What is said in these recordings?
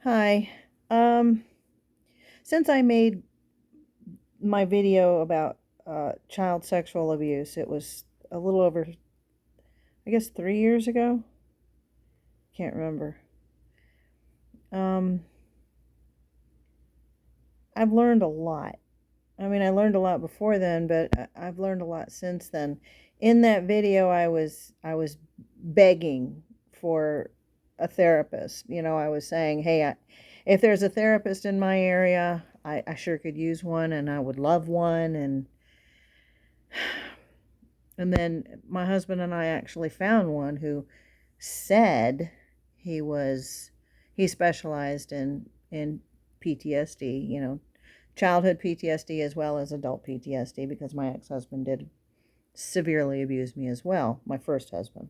Hi. Um, since I made my video about child sexual abuse, it was a little over, I guess, 3 years ago. Can't remember. Um, I've learned a lot. I mean, I learned a lot before then, but I've learned a lot since then. In that video, I was begging for a therapist. I was saying, hey, if there's a therapist in my area, I sure could use one, and I would love one, and then my husband and I actually found one who said he specialized in PTSD, childhood PTSD as well as adult PTSD, because my ex-husband did severely abuse me as well, my first husband.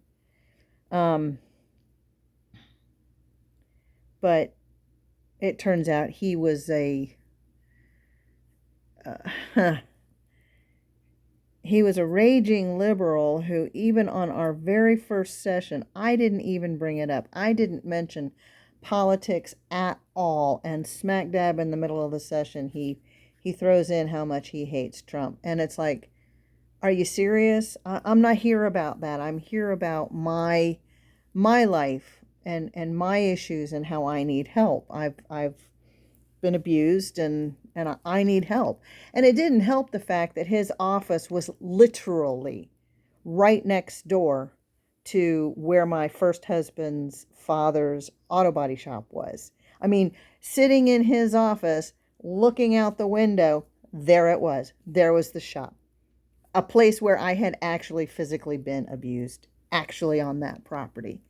Um, but it turns out he was uh, he was a raging liberal who, even on our very first session, I didn't even bring it up. I didn't mention politics at all. And smack dab in the middle of the session, he throws in how much he hates Trump. And it's like, are you serious? I'm not here about that. I'm here about my life and my issues and how I need help. I've been abused, and I need help. And it didn't help the fact that his office was literally right next door to where my first husband's father's auto body shop was. I mean, sitting in his office, looking out the window, there it was. There was the shop. A place where I had actually physically been abused, actually on that property,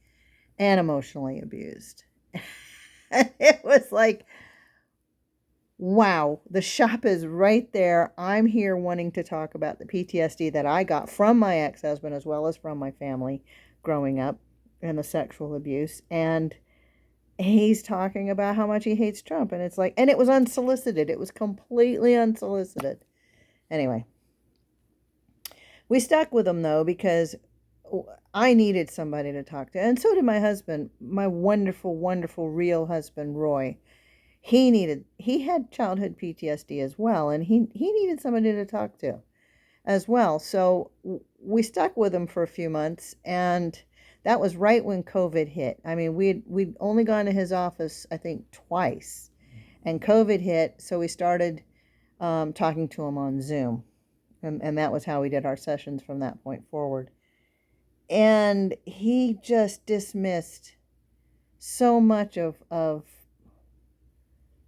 and emotionally abused. It was like, wow, the shop is right there. I'm here wanting to talk about the PTSD that I got from my ex husband as well as from my family growing up and the sexual abuse. And he's talking about how much he hates Trump. And it's like, and it was unsolicited, it was completely unsolicited. Anyway, we stuck with him though, because I needed somebody to talk to. And so did my husband, my wonderful, wonderful, real husband, Roy. He had childhood PTSD as well, and he needed somebody to talk to as well. So we stuck with him for a few months, and that was right when COVID hit. I mean, we'd only gone to his office, I think, twice, and COVID hit, so we started talking to him on Zoom, and that was how we did our sessions from that point forward. And he just dismissed so much of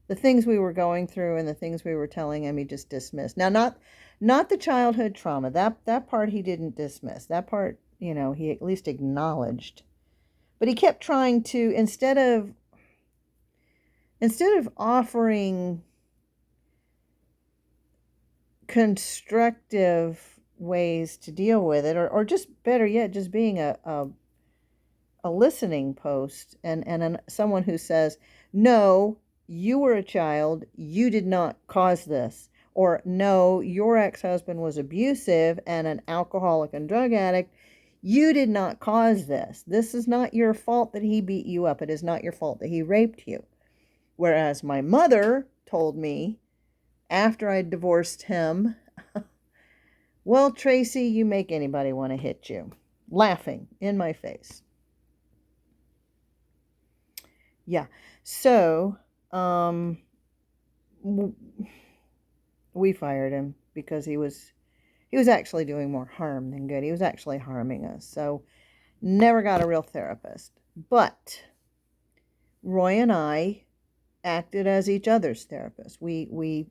the things we were going through and the things we were telling him. He just dismissed. Now, not the childhood trauma. That part he didn't dismiss. That part, he at least acknowledged. But he kept trying to, instead of offering constructive ways to deal with it, or just better yet, just being a listening post, and someone who says, no, you were a child, you did not cause this. Or, no, your ex-husband was abusive and an alcoholic and drug addict, you did not cause this. This is not your fault that he beat you up. It is not your fault that he raped you. Whereas my mother told me after I divorced him, well, Tracy, you make anybody want to hit you, laughing in my face. Yeah. So, um, we fired him because he was actually doing more harm than good. He was actually harming us. So, never got a real therapist. But Roy and I acted as each other's therapists. We've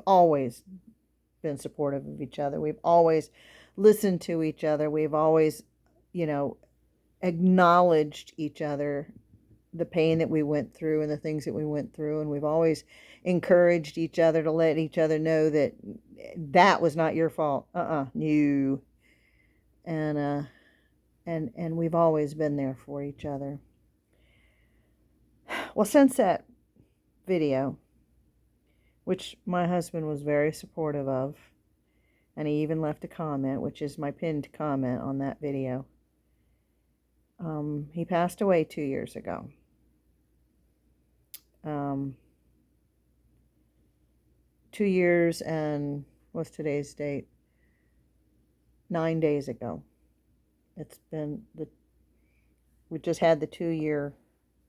always been supportive of each other. We've always listened to each other. We've always, you know, acknowledged each other, the pain that we went through and the things that we went through, and we've always encouraged each other to let each other know that that was not your fault. No. And and we've always been there for each other. Well, since that video, which my husband was very supportive of, and he even left a comment, which is my pinned comment on that video. He passed away 2 years ago. um, 2 years and what's today's date? 9 days ago. It's been we just had the 2 year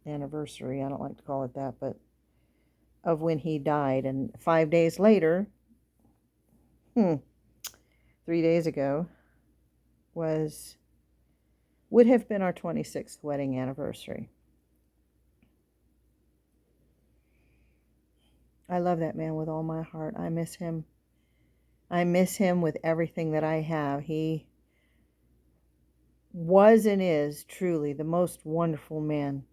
anniversary. I don't like to call it that, but of when he died. And 5 days later, 3 days ago, would have been our 26th wedding anniversary. I love that man with all my heart. I miss him. I miss him with everything that I have. He was and is truly the most wonderful man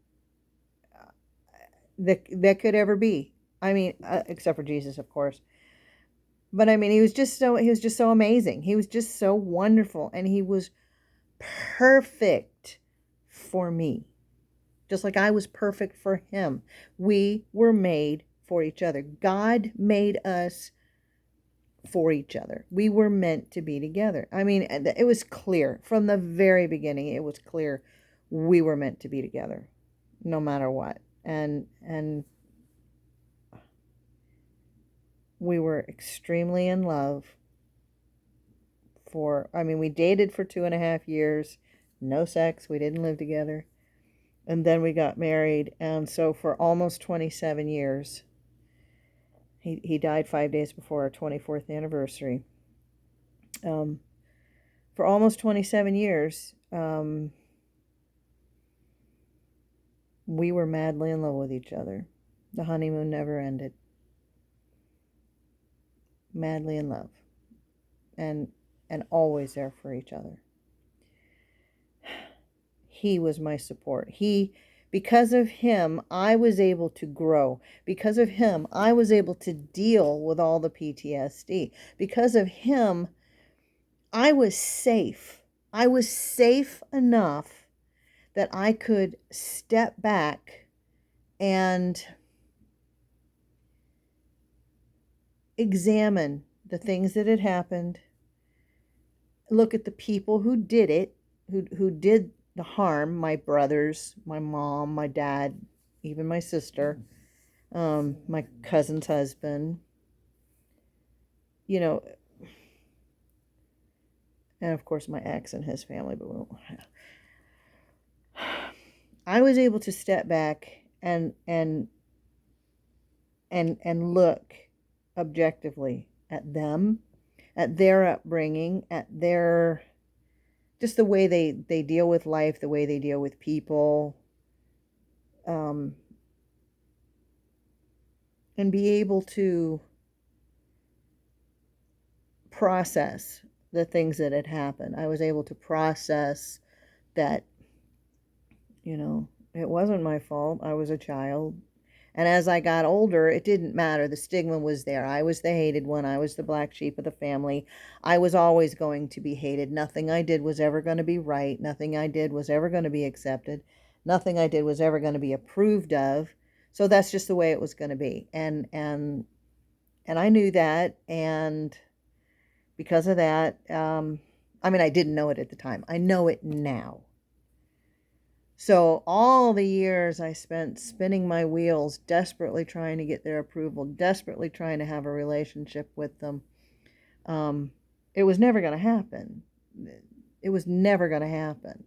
that could ever be. I mean, except for Jesus, of course. But I mean, he was just so amazing. He was just so wonderful, and he was perfect for me. Just like I was perfect for him. We were made for each other. God made us for each other. We were meant to be together. I mean, it was clear from the very beginning. It was clear we were meant to be together, no matter what. And we were extremely in love we dated for 2.5 years, no sex, we didn't live together. And then we got married, and so for almost 27 years, he died 5 days before our 24th anniversary. For almost 27 years, we were madly in love with each other. The honeymoon never ended. Madly in love. And always there for each other. He was my support. Because of him, I was able to grow. Because of him, I was able to deal with all the PTSD. Because of him, I was safe. I was safe enough that I could step back and examine the things that had happened, look at the people who did it, who did the harm, my brothers, my mom, my dad, even my sister, my cousin's husband, and of course my ex and his family. But I was able to step back and look objectively at them, at their upbringing, at their just the way they deal with life, the way they deal with people, and be able to process the things that had happened. I was able to process that, it wasn't my fault. I was a child. And as I got older, it didn't matter. The stigma was there. I was the hated one. I was the black sheep of the family. I was always going to be hated. Nothing I did was ever going to be right. Nothing I did was ever going to be accepted. Nothing I did was ever going to be approved of. So that's just the way it was going to be. And I knew that. And because of that, I didn't know it at the time. I know it now. So all the years I spent spinning my wheels, desperately trying to get their approval, desperately trying to have a relationship with them, it was never going to happen. It was never going to happen.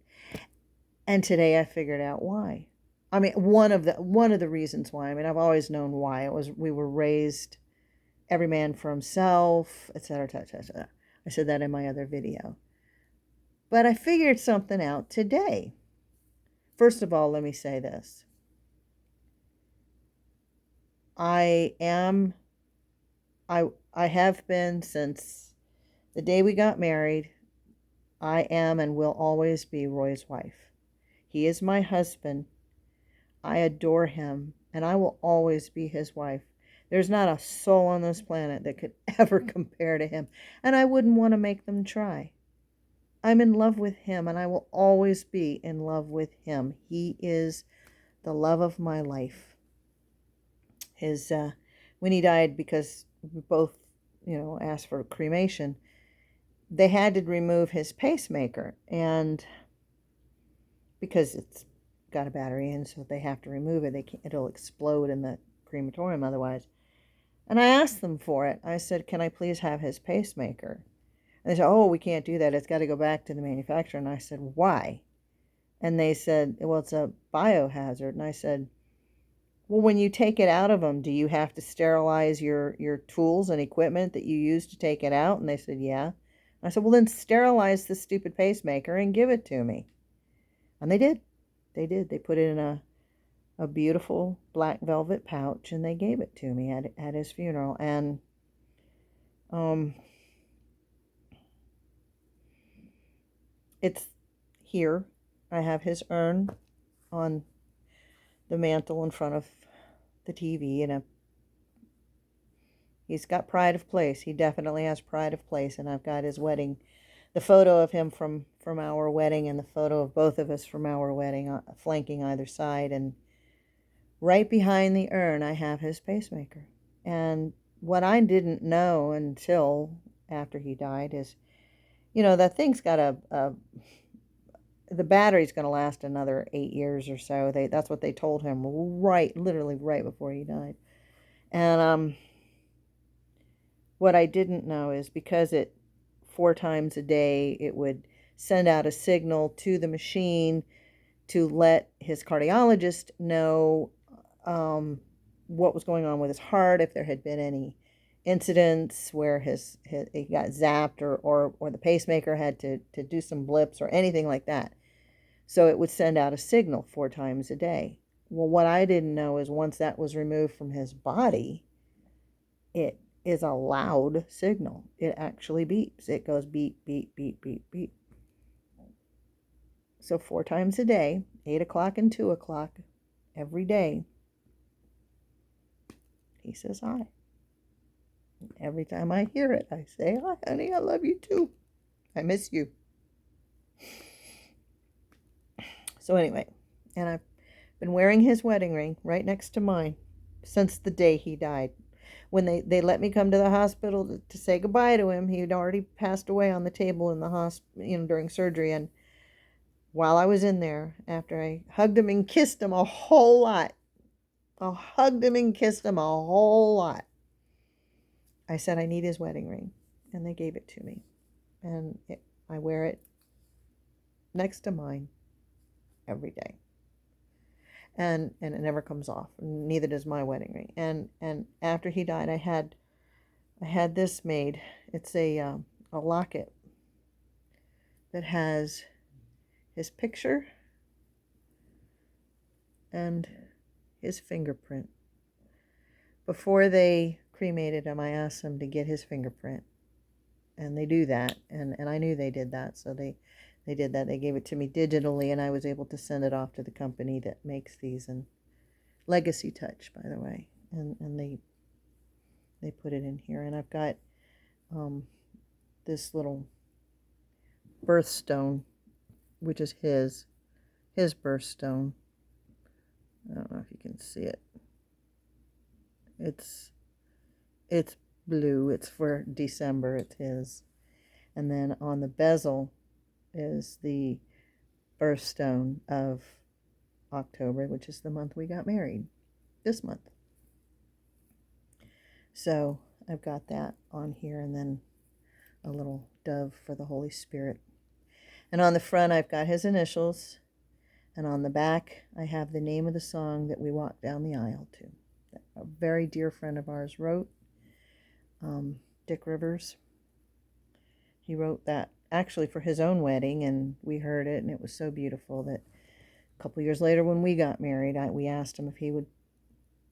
And today I figured out why. One of the reasons why. I've always known why. It was we were raised every man for himself, etc., etc., etc. I said that in my other video. But I figured something out today. First of all, let me say this. I have been since the day we got married. I am and will always be Roy's wife. He is my husband. I adore him, and I will always be his wife. There's not a soul on this planet that could ever compare to him, and I wouldn't want to make them try. I'm in love with him, and I will always be in love with him. He is the love of my life. When he died, because we both, asked for cremation, they had to remove his pacemaker, and because got a battery in, so they have to remove it. They can't, it'll explode in the crematorium otherwise. And I asked them for it. I said, "Can I please have his pacemaker?" And they said, "Oh, we can't do that. It's got to go back to the manufacturer." And I said, "Why?" And they said, "Well, it's a biohazard." And I said, "Well, when you take it out of them, do you have to sterilize your tools and equipment that you use to take it out?" And they said, "Yeah." I said, "Well, then sterilize the stupid pacemaker and give it to me." And they did. They did. They put it in a beautiful black velvet pouch and they gave it to me at his funeral. And um, it's here. I have his urn on the mantle in front of the TV, and he's got pride of place. He definitely has pride of place. And I've got his wedding, the photo of him from our wedding, and the photo of both of us from our wedding, flanking either side. And right behind the urn, I have his pacemaker. And what I didn't know until after he died is, that thing's got the battery's going to last another 8 years or so. That's what they told him, literally right before he died. And what I didn't know is because it 4 times a day it would send out a signal to the machine to let his cardiologist know what was going on with his heart, if there had been any incidents where he got zapped, or the pacemaker had to do some blips or anything like that. So it would send out a signal 4 times a day. Well, what I didn't know is once that was removed from his body, it is a loud signal. It actually beeps. It goes beep, beep, beep, beep, beep. So 4 times a day, 8 o'clock and 2 o'clock, every day, he says hi. Every time I hear it, I say, "Hi, honey, I love you too. I miss you." So anyway, and I've been wearing his wedding ring right next to mine since the day he died. When they let me come to the hospital to say goodbye to him, he had already passed away on the table in the hospital, during surgery. And while I was in there, after I hugged him and kissed him a whole lot, I hugged him and kissed him a whole lot, I said, "I need his wedding ring." And they gave it to me. And I wear it next to mine every day. And it never comes off. Neither does my wedding ring. And after he died, I had this made. It's a locket that has his picture and his fingerprint. Before they cremated him, I asked them to get his fingerprint. And they do that. And I knew they did that. So they did that. They gave it to me digitally, and I was able to send it off to the company that makes these. And Legacy Touch, by the way. And they put it in here. And I've got this little birthstone, which is his birthstone. I don't know if you can see it. It's blue. It's for December. It's his. And then on the bezel is the birthstone of October, which is the month we got married. This month. So I've got that on here, and then a little dove for the Holy Spirit. And on the front, I've got his initials. And on the back, I have the name of the song that we walked down the aisle to. That a very dear friend of ours wrote, Dick Rivers. He wrote that actually for his own wedding, and we heard it, and it was so beautiful that a couple years later when we got married, we asked him if he would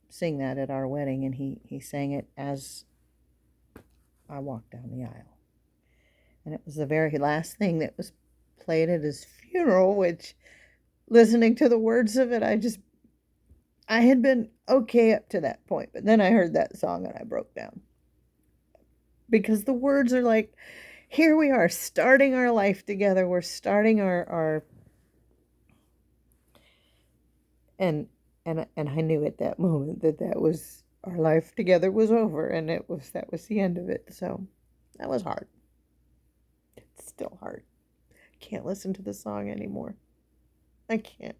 sing that at our wedding, and he sang it as I walked down the aisle. And it was the very last thing that was played at his funeral, which, listening to the words of it, I had been okay up to that point, but then I heard that song and I broke down. Because the words are like, here we are starting our life together. We're starting our and I knew at that moment that was our life together was over, and that was the end of it. So that was hard. It's still hard. I can't listen to the song anymore. I can't.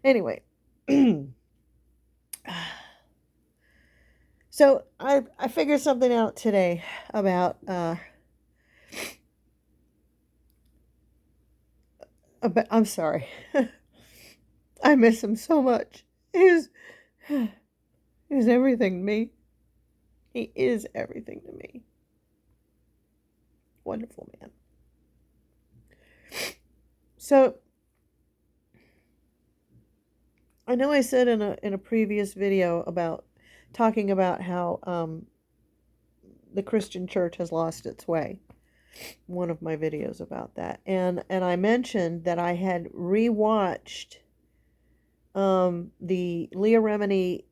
Anyway, so I figured something out today about I'm sorry. I miss him so much. He's he's everything to me. He is everything to me. Wonderful man. So I know I said in a previous video about talking about how the Christian church has lost its way. One of my videos about that, and I mentioned that I had rewatched the Leah Remini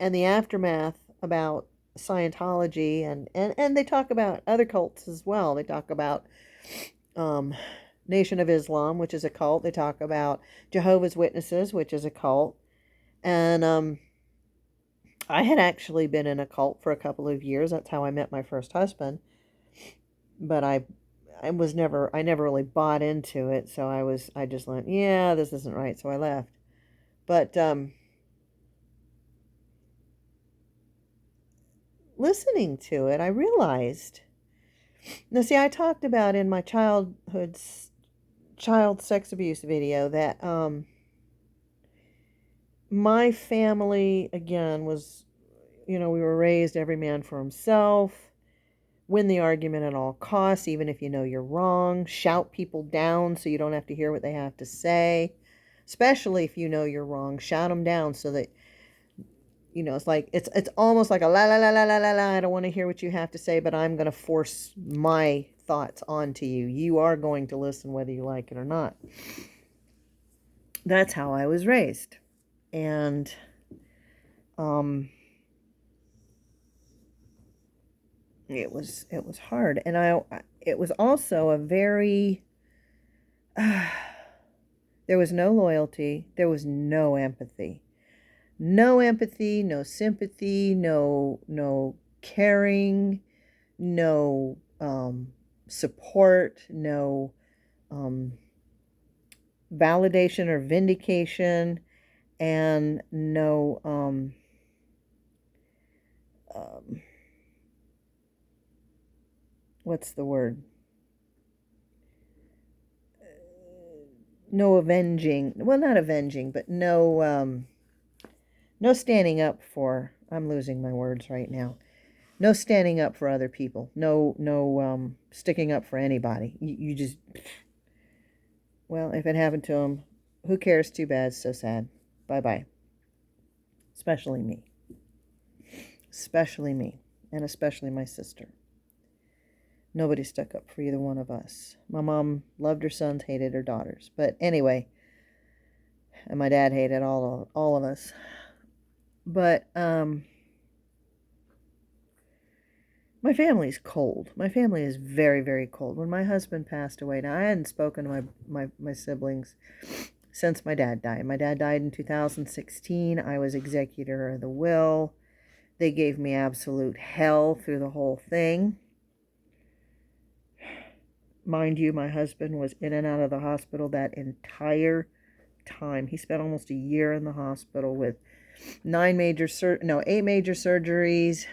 and the aftermath about Scientology, and they talk about other cults as well. They talk about um, Nation of Islam, which is a cult. They talk about Jehovah's Witnesses, which is a cult. And I had actually been in a cult for a couple of years. That's how I met my first husband. But I never really bought into it. So I just went, yeah, this isn't right. So I left. But listening to it, I realized. Now, see, I talked about in my child sex abuse video that my family, again, was, we were raised every man for himself, win the argument at all costs, even if you know you're wrong, shout people down so you don't have to hear what they have to say, especially if you know you're wrong, shout them down so that, it's like, it's almost like a la la la la la la la, I don't want to hear what you have to say, but I'm going to force my thoughts onto you. You are going to listen whether you like it or not. That's how I was raised. And it was hard, and it was also a very there was no loyalty, there was no empathy, no sympathy, no caring, no support, no validation or vindication, and no what's the word? No avenging. Well, not avenging, but no standing up for. I'm losing my words right now. No standing up for other people. No sticking up for anybody. You just, well, if it happened to them, who cares? Too bad. So sad. Bye bye. Especially me. Especially me, and especially my sister. Nobody stuck up for either one of us. My mom loved her sons, hated her daughters. But anyway, and my dad hated all of us. But my family's cold. My family is very, very cold. When my husband passed away, now I hadn't spoken to my siblings since my dad died. My dad died in 2016. I was executor of the will. They gave me absolute hell through the whole thing. Mind you, my husband was in and out of the hospital that entire time. He spent almost a year in the hospital with 8 major surgeries,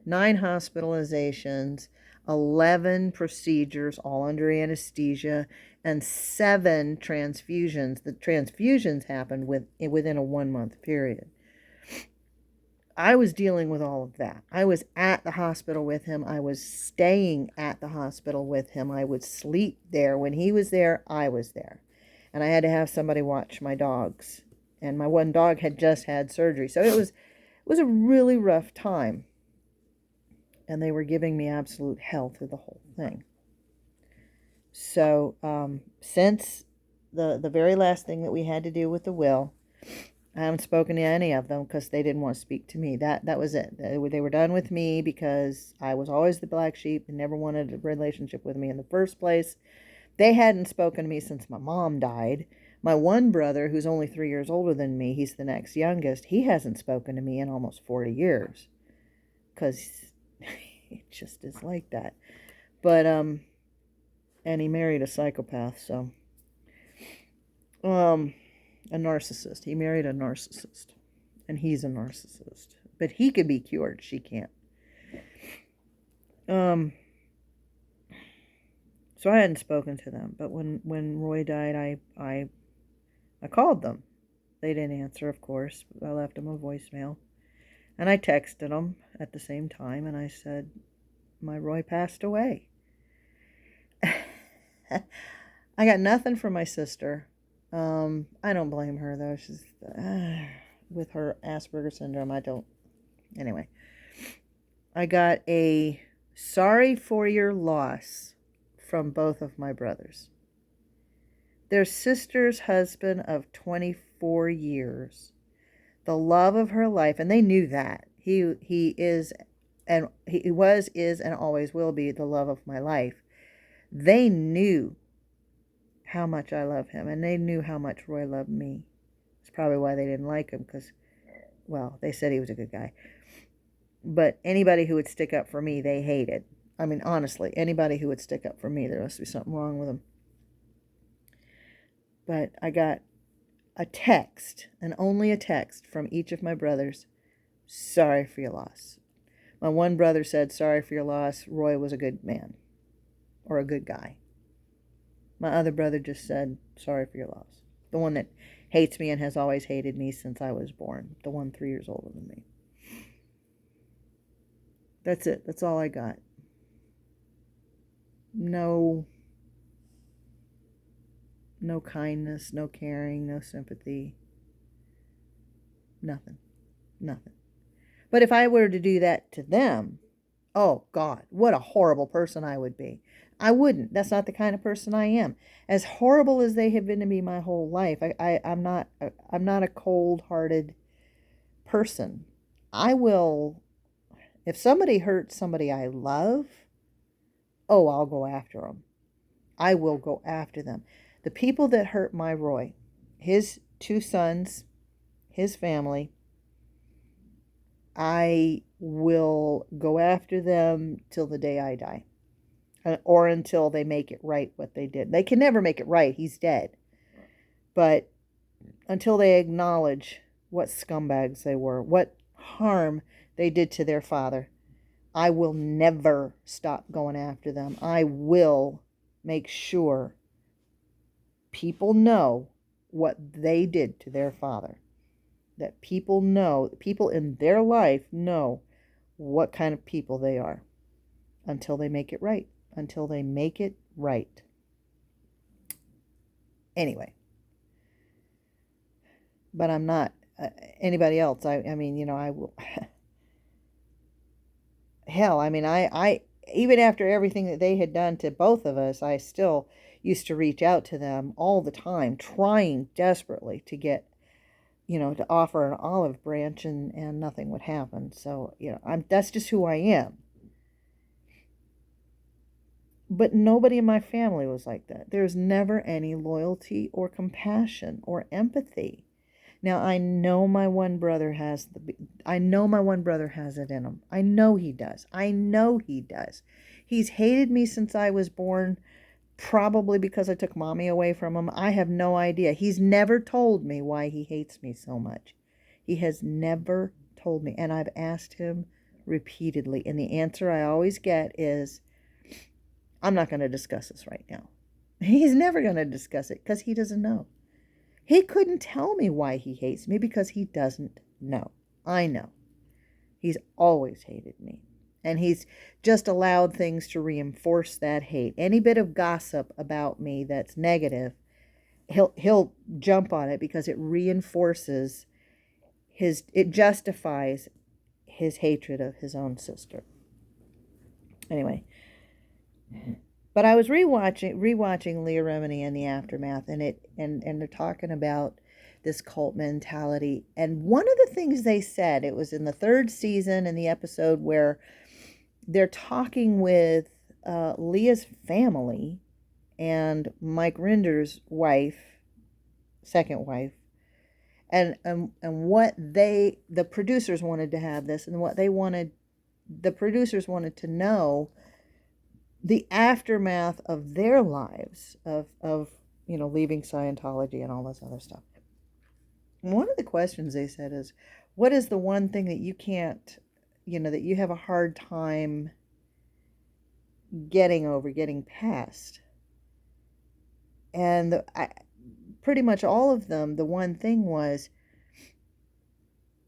9 hospitalizations, 11 procedures, all under anesthesia, and 7 transfusions. The transfusions happened within a 1-month period. I was dealing with all of that. I was at the hospital with him. I was staying at the hospital with him. I would sleep there. When he was there, I was there. And I had to have somebody watch my dogs. And my one dog had just had surgery. So it was a really rough time. And they were giving me absolute hell through the whole thing. So since the very last thing that we had to do with the will, I haven't spoken to any of them because they didn't want to speak to me. That was it. They were done with me because I was always the black sheep and never wanted a relationship with me in the first place. They hadn't spoken to me since my mom died. My one brother, who's only 3 years older than me, he's the next youngest, he hasn't spoken to me in almost 40 years because it just is like that. But, and he married a psychopath, so, A narcissist. He married a narcissist. And he's a narcissist. But he could be cured. She can't. So I hadn't spoken to them. But when Roy died, I called them. They didn't answer, of course. I left them a voicemail. And I texted them at the same time. And I said, my Roy passed away. I got nothing from my sister. I don't blame her, though. She's with her Asperger's syndrome. Anyway, I got a sorry for your loss from both of my brothers. Their sister's husband of 24 years, the love of her life, and they knew that. He is, and always will be the love of my life. They knew how much I love him, and they knew how much Roy loved me. It's probably why they didn't like him, because, well, they said he was a good guy. But anybody who would stick up for me, they hated. I mean, honestly, anybody who would stick up for me, there must be something wrong with them. But I got a text, and only a text, from each of my brothers. Sorry for your loss. My one brother said, sorry for your loss. Roy was a good man, or a good guy. My other brother just said, sorry for your loss. The one that hates me and has always hated me since I was born. The one 3 years older than me. That's it. That's all I got. No kindness, no caring, no sympathy. Nothing. But if I were to do that to them, oh God, what a horrible person I would be. I wouldn't. That's not the kind of person I am. As horrible as they have been to me my whole life, I'm not a cold-hearted person. I will, if somebody hurts somebody I love, oh, I'll go after them. I will go after them. The people that hurt my Roy, his 2 sons, his family, I will go after them till the day I die. Or until they make it right what they did. They can never make it right. He's dead. But until they acknowledge what scumbags they were, what harm they did to their father, I will never stop going after them. I will make sure people know what they did to their father. That people know, people in their life know what kind of people they are. Until they make it right. Until they make it right. Anyway. But I'm not anybody else. I mean, I will. Hell, I mean, I even after everything that they had done to both of us, I still used to reach out to them all the time, trying desperately to get, to offer an olive branch, and nothing would happen. So, that's just who I am. But nobody in my family was like that. There's never any loyalty or compassion or empathy. Now, I know my one brother has it in him. I know he does. He's hated me since I was born, probably because I took mommy away from him. I have no idea. He's never told me why he hates me so much. He has never told me, and I've asked him repeatedly, and the answer I always get is, I'm not going to discuss this right now. He's never going to discuss it because he doesn't know. He couldn't tell me why he hates me because he doesn't know. I know. He's always hated me. And he's just allowed things to reinforce that hate. Any bit of gossip about me that's negative, he'll jump on it because it reinforces it justifies his hatred of his own sister. Anyway. But I was rewatching Leah Remini and the Aftermath, and they're talking about this cult mentality. And one of the things they said, it was in the 3rd season, in the episode where they're talking with Leah's family and Mike Rinder's wife, second wife, and what the producers wanted to have this, and what the producers wanted to know the aftermath of their lives, of leaving Scientology and all this other stuff. one of the questions they said is, what is the one thing that you can't, that you have a hard time getting over, getting past? And pretty much all of them, the one thing was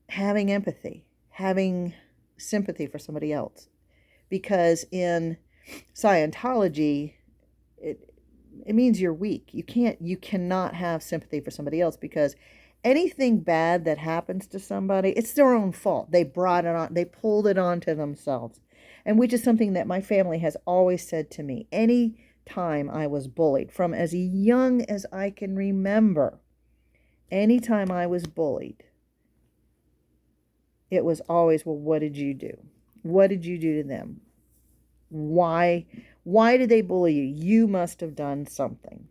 having empathy, having sympathy for somebody else. Because in Scientology, it it means you're weak. You cannot have sympathy for somebody else, because anything bad that happens to somebody, it's their own fault. They brought it on, they pulled it onto themselves. And which is something that my family has always said to me. Any time I was bullied, from as young as I can remember, any time I was bullied, it was always, well, what did you do? What did you do to them? Why did they bully you? You must have done something.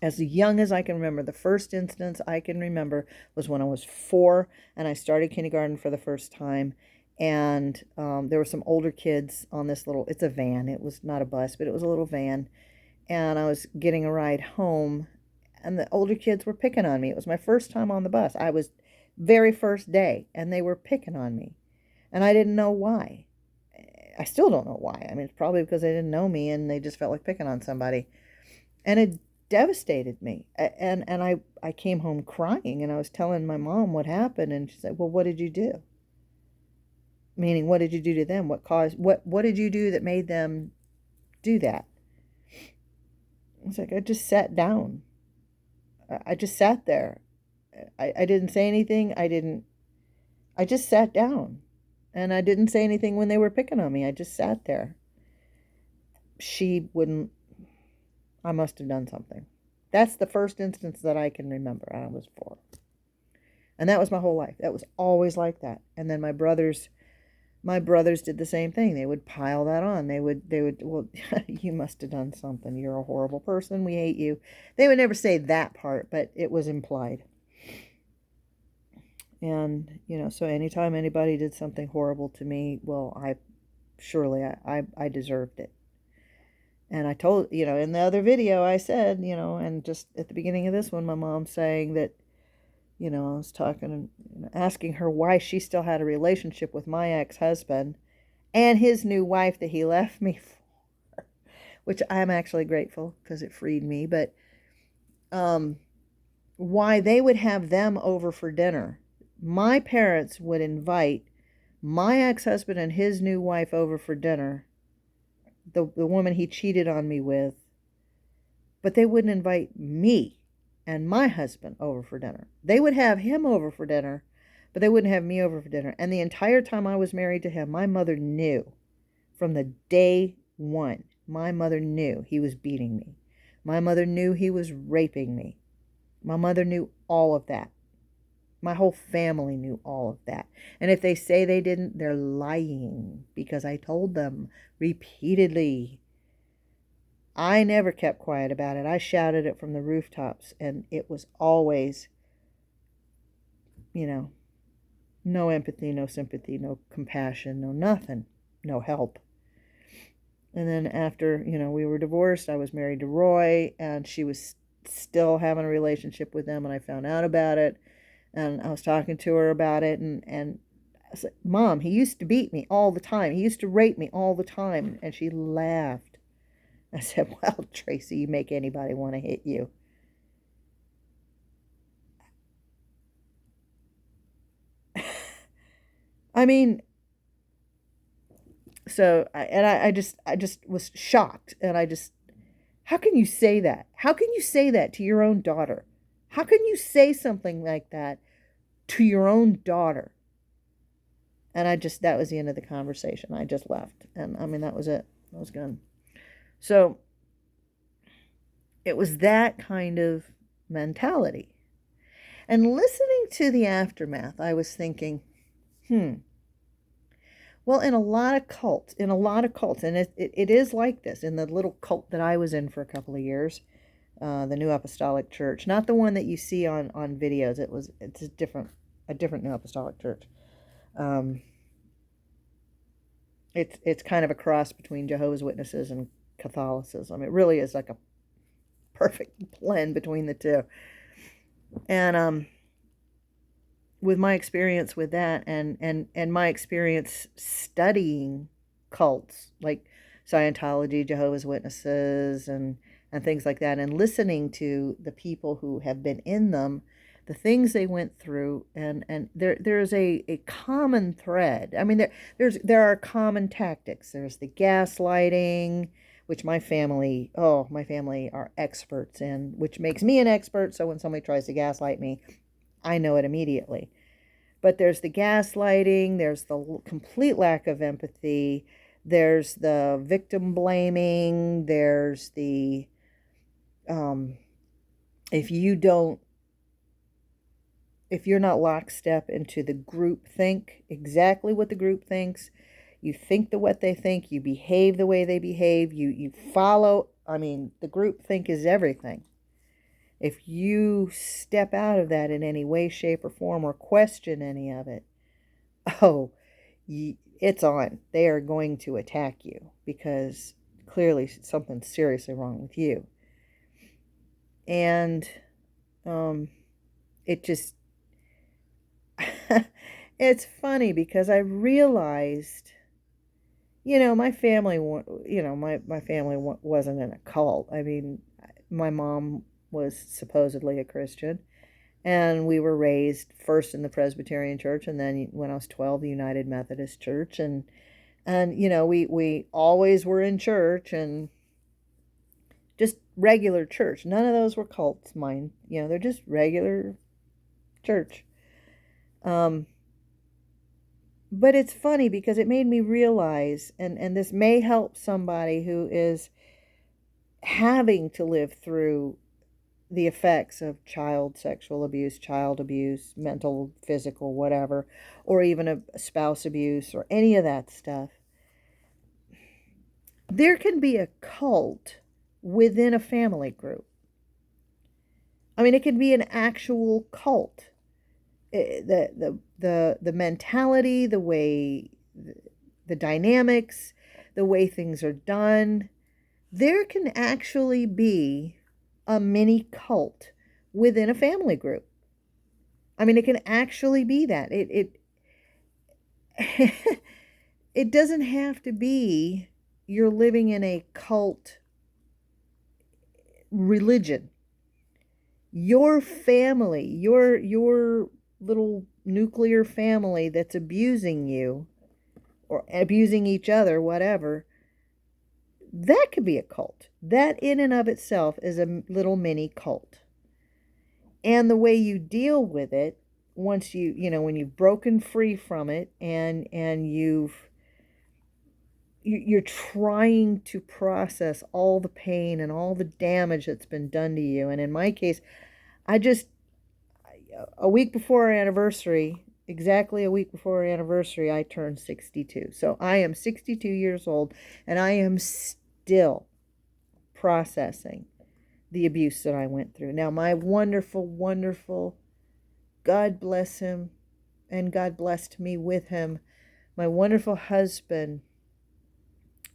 As young as I can remember, the first instance I can remember was when I was 4 and I started kindergarten for the first time. And there were some older kids on this little, it's a van. It was not a bus, but it was a little van. And I was getting a ride home, and the older kids were picking on me. It was my first time on the bus. I was very first day, and they were picking on me. And I didn't know why. I still don't know why. I mean, it's probably because they didn't know me and they just felt like picking on somebody. And it devastated me. And I came home crying, and I was telling my mom what happened, and she said, well, what did you do? Meaning, what did you do to them? What did you do that made them do that? I was like, I just sat down. I just sat there. I didn't say anything. I just sat down. And I didn't say anything when they were picking on me. I just sat there. She wouldn't, I must have done something. That's the first instance that I can remember. I was 4. And that was my whole life. That was always like that. And then my brothers did the same thing. They would pile that on. They would, well, you must have done something. You're a horrible person. We hate you. They would never say that part, but it was implied. And, so anytime anybody did something horrible to me, well, I deserved it. And I told, in the other video I said, and just at the beginning of this one, my mom saying that, I was talking and asking her why she still had a relationship with my ex-husband and his new wife that he left me for, which I'm actually grateful because it freed me. But why they would have them over for dinner. My parents would invite my ex-husband and his new wife over for dinner, the woman he cheated on me with, but they wouldn't invite me and my husband over for dinner. They would have him over for dinner, but they wouldn't have me over for dinner. And the entire time I was married to him, my mother knew from the day one. My mother knew he was beating me. My mother knew he was raping me. My mother knew all of that. My whole family knew all of that. And if they say they didn't, they're lying, because I told them repeatedly. I never kept quiet about it. I shouted it from the rooftops, and it was always, no empathy, no sympathy, no compassion, no nothing, no help. And then after, we were divorced, I was married to Roy, and she was still having a relationship with him, and I found out about it. And I was talking to her about it, and I said, Mom, he used to beat me all the time. He used to rape me all the time. And she laughed. I said, well, Tracy, you make anybody want to hit you. I mean, so, I just was shocked. And how can you say that? How can you say that to your own daughter? How can you say something like that to your own daughter? And that was the end of the conversation. I just left. And I mean, that was it. I was gone. So it was that kind of mentality. And listening to the aftermath, I was thinking, well, in a lot of cults, and it is like this, in the little cult that I was in for a couple of years, the New Apostolic Church, not the one that you see on videos. It's a different New Apostolic Church. It's kind of a cross between Jehovah's Witnesses and Catholicism. It really is like a perfect blend between the two. And with my experience with that, and my experience studying cults like Scientology, Jehovah's Witnesses, and things like that, and listening to the people who have been in them, the things they went through, and there's a common thread. I mean, there are common tactics. There's the gaslighting, which my family are experts in, which makes me an expert. So when somebody tries to gaslight me, I know it immediately. But there's the gaslighting, there's the complete lack of empathy, there's the victim blaming, there's the um, if you don't if you're not lockstep into the group think, exactly what the group thinks, you think what they think, you behave the way they behave, you follow. I mean, the group think is everything. If you step out of that in any way, shape, or form, or question any of it, oh, it's on. They are going to attack you because clearly something's seriously wrong with you. And um, it just, it's funny because I realized, my family, my family wasn't in a cult. I mean, my mom was supposedly a Christian. And we were raised first in the Presbyterian Church, and then when I was 12, the United Methodist Church. And we always were in church, and just regular church. None of those were cults, mine. They're just regular church. But it's funny because it made me realize, and this may help somebody who is having to live through the effects of child sexual abuse, child abuse, mental, physical, whatever, or even a spouse abuse or any of that stuff. There can be a cult within a family group. I mean, it can be an actual cult. The mentality, the way, the dynamics, the way things are done, there can actually be a mini cult within a family group. I mean, it can actually be that. It it doesn't have to be you're living in a cult religion. Your family, your little nuclear family that's abusing you or abusing each other, whatever, that could be a cult. That in and of itself is a little mini cult. And the way you deal with it, once when you've broken free from it, and you're trying to process all the pain and all the damage that's been done to you. And in my case, a week before our anniversary, exactly a week before our anniversary, I turned 62. So I am 62 years old, and I am still processing the abuse that I went through. Now, my wonderful, wonderful, God bless him, and God blessed me with him, my wonderful husband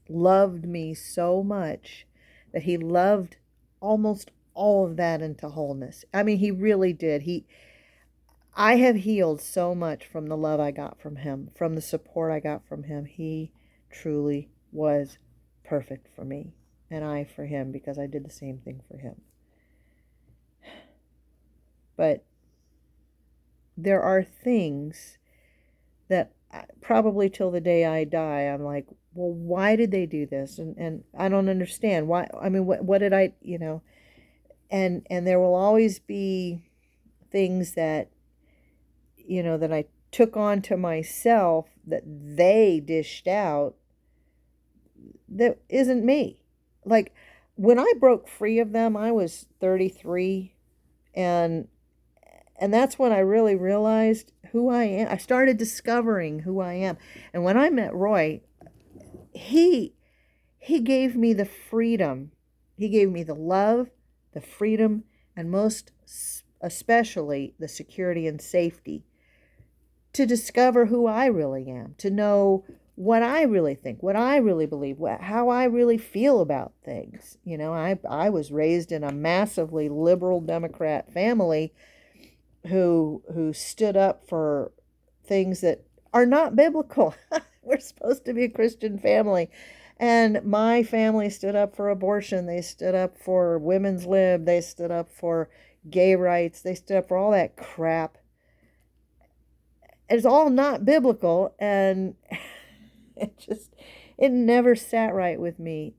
loved me so much that he loved almost all of that into wholeness. I mean, he really did. I have healed so much from the love I got from him, from the support I got from him. He truly was perfect for me, and I for him, because I did the same thing for him. But there are things that probably till the day I die, I'm like, well, why did they do this? And I don't understand why. I mean, what did I, and there will always be things that, that I took on to myself that they dished out that isn't me. Like, when I broke free of them, I was 33, and that's when I really realized who I am. I started discovering who I am. And when I met Roy, he gave me the freedom. He gave me the love, the freedom, and most especially the security and safety to discover who I really am, to know what I really think, what I really believe, how I really feel about things. I was raised in a massively liberal Democrat family, who stood up for things that are not biblical. We're supposed to be a Christian family. And my family stood up for abortion. They stood up for women's lib. They stood up for gay rights. They stood up for all that crap. It's all not biblical, and it just it never sat right with me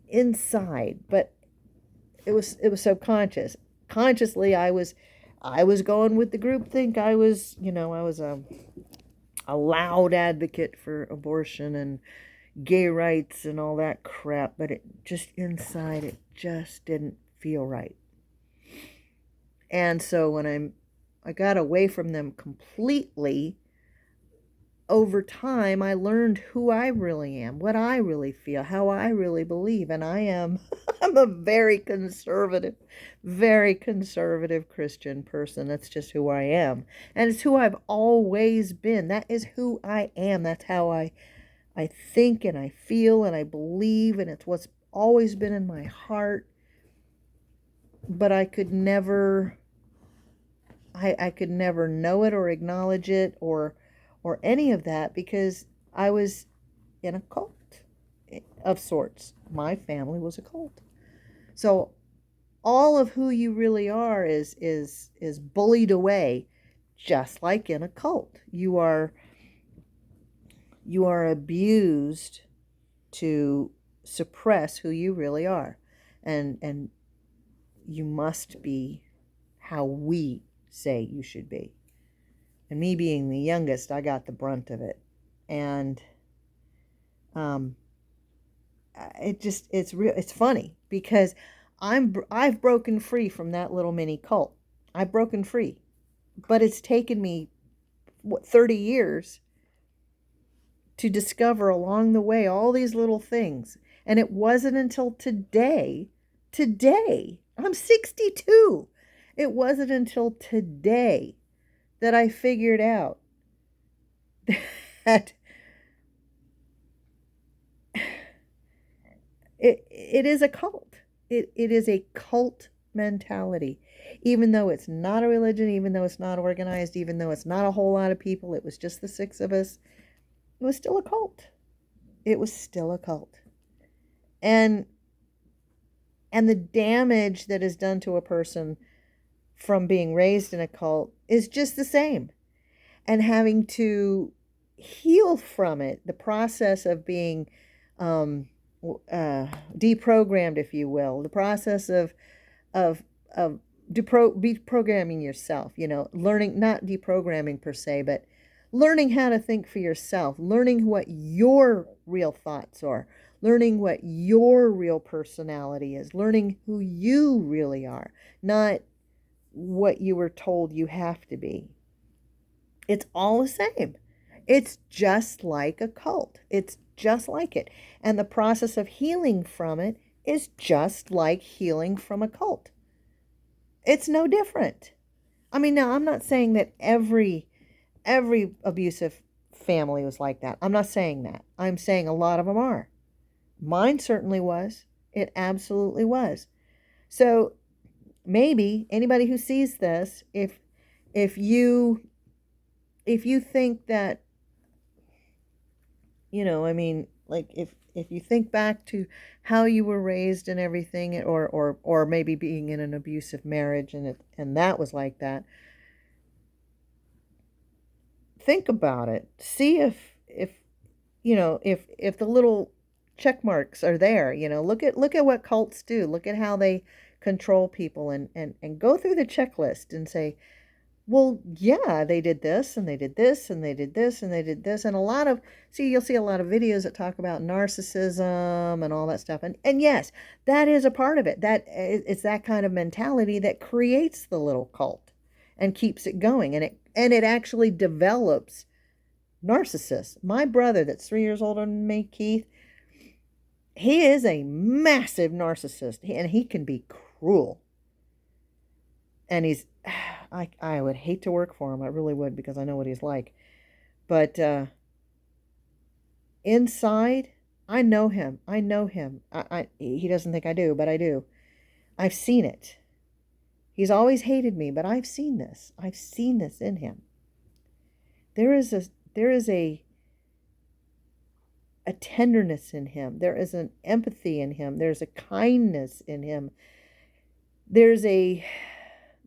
inside, but it was subconscious. Consciously, I was going with the group think. I was a loud advocate for abortion and gay rights and all that crap, but it just inside it just didn't feel right. And so when I got away from them completely, over time I learned who I really am, what I really feel, how I really believe, and I'm a very conservative Christian person. That's just who I am. And it's who I've always been. That is who I am. That's how I think and I feel and I believe, and it's what's always been in my heart. But I could never know it or acknowledge it or any of that because I was in a cult of sorts. My family was a cult. So all of who you really are is bullied away, just like in a cult. You are abused to suppress who you really are. And you must be how we say you should be. And me being the youngest, I got the brunt of it. And um, it's funny because I've broken free from that little mini cult. I've broken free, but it's taken me 30 years to discover along the way all these little things. And it wasn't until today, I'm 62. It wasn't until today that I figured out that it is a cult. It is a cult mentality. Even though it's not a religion, even though it's not organized, even though it's not a whole lot of people, it was just the six of us, it was still a cult. It was still a cult. And the damage that is done to a person from being raised in a cult is just the same. And having to heal from it, the process of being deprogrammed, if you will, the process of deprogramming yourself, learning, not deprogramming per se, but learning how to think for yourself, learning what your real thoughts are, learning what your real personality is, learning who you really are, not what you were told you have to be. It's all the same. It's just like a cult. It's just like it. And the process of healing from it is just like healing from a cult. It's no different. I mean, now I'm not saying that every abusive family was like that. I'm not saying that. I'm saying a lot of them are. Mine certainly was. It absolutely was. So maybe anybody who sees this, if you think that, I mean, like if you think back to how you were raised and everything, or maybe being in an abusive marriage and that was like that, think about it. See if the little check marks are there. Look at what cults do. Look at how they control people and go through the checklist and say, well, yeah, they did this and they did this and they did this and they did this. And you'll see a lot of videos that talk about narcissism and all that stuff. And yes, that is a part of it. It's that kind of mentality that creates the little cult and keeps it going. And it actually develops narcissists. My brother that's 3 years older than me, Keith, he is a massive narcissist and he can be cruel. And I would hate to work for him. I really would, because I know what he's like. But inside, I know him. He doesn't think I do, but I do. I've seen it. He's always hated me, but I've seen this. I've seen this in him. There is a tenderness in him. There is an empathy in him. There's a kindness in him. There's a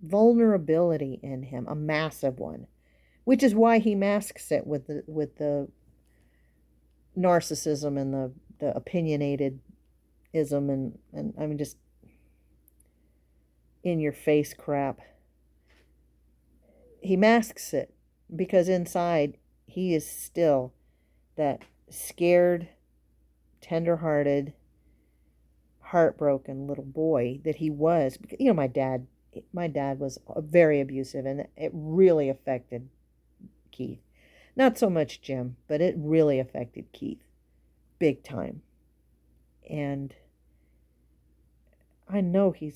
vulnerability in him, a massive one, which is why he masks it with the narcissism and the opinionatedism and I mean just in your face crap. He masks it because inside he is still that scared, tender-hearted, heartbroken little boy that he was. You know, my dad was very abusive, and it really affected Keith. Not so much Jim, but it really affected Keith big time. And I know he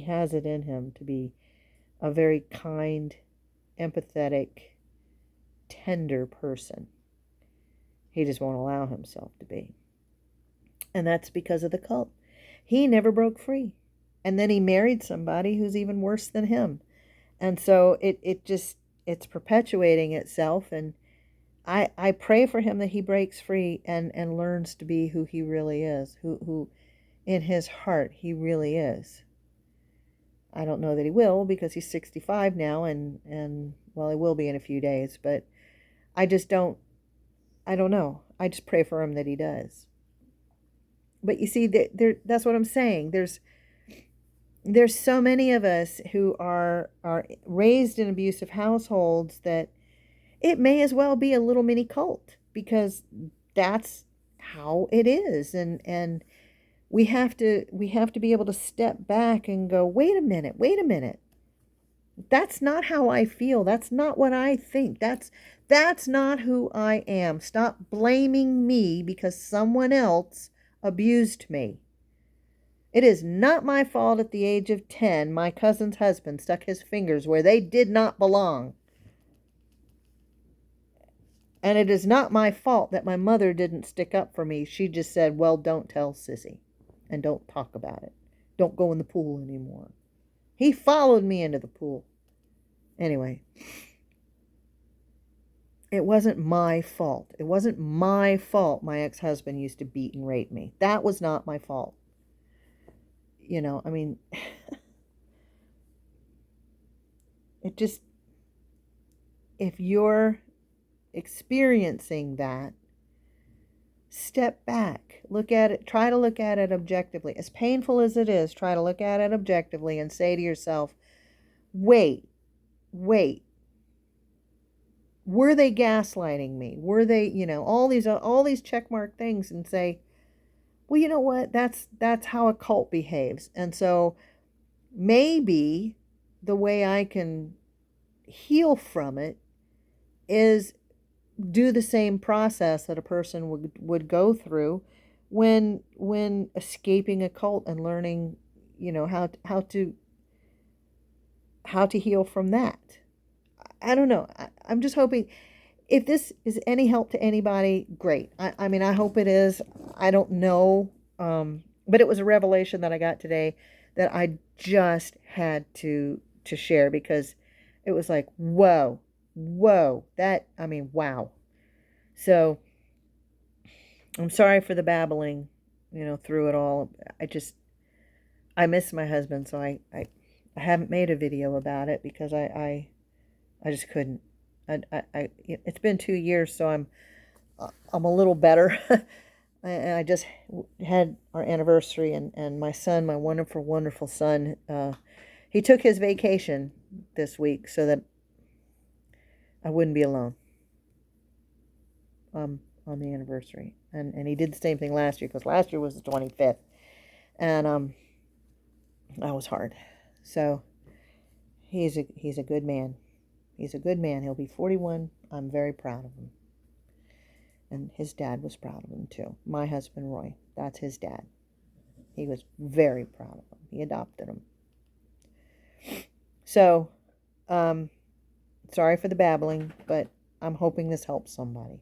has it in him to be a very kind, empathetic, tender person. He just won't allow himself to be. And that's because of the cult. He never broke free. And then he married somebody who's even worse than him. And so it's perpetuating itself. And I pray for him that he breaks free and learns to be who he really is, who in his heart he really is. I don't know that he will because he's 65 now and well, he will be in a few days, but I don't know. I just pray for him that he does. But you see, that's what I'm saying. There's so many of us who are raised in abusive households that it may as well be a little mini cult because that's how it is. And we have to be able to step back and go, wait a minute. That's not how I feel. That's not what I think. That's not who I am. Stop blaming me because someone else abused me. It is not my fault at the age of 10 my cousin's husband stuck his fingers where they did not belong. And it is not my fault that my mother didn't stick up for me. She just said, well, don't tell Sissy and don't talk about it. Don't go in the pool anymore. He followed me into the pool. Anyway, it wasn't my fault. It wasn't my fault my ex-husband used to beat and rape me. That was not my fault. You know, I mean, it just, if you're experiencing that, step back, look at it, try to look at it objectively. As painful as it is, try to look at it objectively and say to yourself, wait, were they gaslighting me? Were they, all these check mark things, and say, well, you know what? That's how a cult behaves. And so maybe the way I can heal from it is do the same process that a person would go through when escaping a cult and learning, how to heal from that. I don't know. I'm just hoping if this is any help to anybody, great. I mean, I hope it is. I don't know. But it was a revelation that I got today that I just had to share because it was like, whoa, wow. So I'm sorry for the babbling, through it all. I miss my husband, so I haven't made a video about it because I just couldn't. It's been 2 years, so I'm a little better. And I just had our anniversary, and my son, my wonderful, wonderful son, he took his vacation this week so that I wouldn't be alone on the anniversary. And he did the same thing last year, because last year was the 25th. And that was hard. So he's a good man. He's a good man. He'll be 41. I'm very proud of him. And his dad was proud of him too. My husband, Roy, that's his dad. He was very proud of him. He adopted him. So, sorry for the babbling, but I'm hoping this helps somebody.